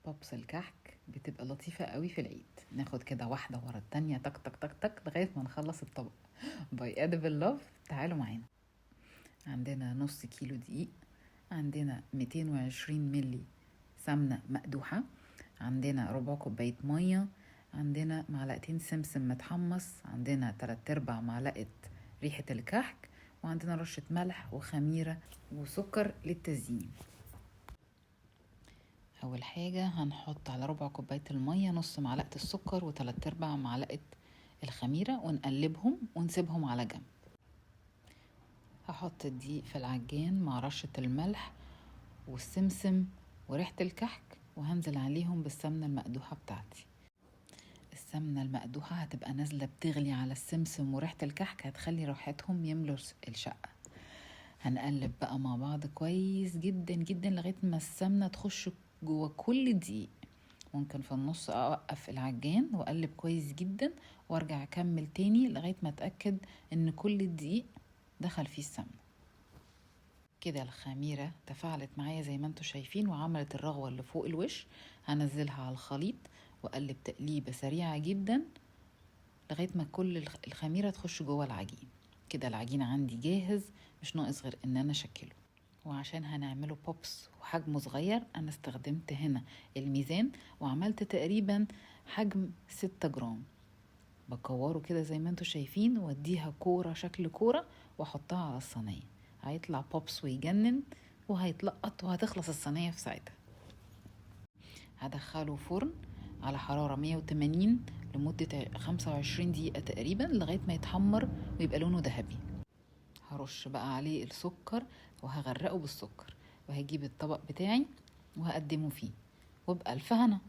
بوبس الكحك بتبقى لطيفة قوي في العيد. ناخد كده واحدة ورا التانية، تك تك تك تك لغاية ما نخلص الطبق. باي ادبل لاف، تعالوا معانا. عندنا نص كيلو دقيق، عندنا 220 ملي سمنة مقدوحة، عندنا ربع كوباية مية، عندنا معلقتين سمسم متحمص، عندنا 3/4 معلقة ريحة الكحك، وعندنا رشة ملح وخميرة وسكر للتزيين. اول حاجة هنحط على ربع كوباية المية نص معلقة السكر و3/4 معلقة الخميرة ونقلبهم ونسيبهم على جنب. هحط الدقيق في العجان مع رشة الملح والسمسم وريحة الكحك، وهنزل عليهم بالسمنة المقدوحة بتاعتي. السمنة المقدوحة هتبقى نازلة بتغلي على السمسم وريحة الكحك، هتخلي ريحتهم يملوا الشقة. هنقلب بقى مع بعض كويس جدا جدا لغاية ما السمنة تخش جوه كل دقيق. ممكن في النص اوقف العجان واقلب كويس جدا وارجع اكمل تاني لغاية ما اتأكد ان كل الدقيق دخل فيه السمنة. كده الخميرة تفاعلت معايا زي ما انتوا شايفين وعملت الرغوة اللي فوق الوش. هنزلها على الخليط واقلب تقليبة سريعة جدا لغاية ما كل الخميرة تخش جوه العجين. كده العجين عندي جاهز، مش ناقص غير ان انا اشكله. وعشان هنعمله بوبس وحجمه صغير، انا استخدمت هنا الميزان وعملت تقريبا حجم 6 جرام. بكوره كده زي ما انتوا شايفين واديها كورة شكل كورة واحطها على الصينية. هيطلع بوبس ويجنن وهيتلقط وهتخلص الصينية في ساعتها. هدخله فرن على حرارة 180 لمدة 25 دقيقة تقريبا لغاية ما يتحمر ويبقى لونه ذهبي. هرش بقى عليه السكر وهغرقه بالسكر، وهجيب الطبق بتاعي وهقدمه فيه، وبألف هنا.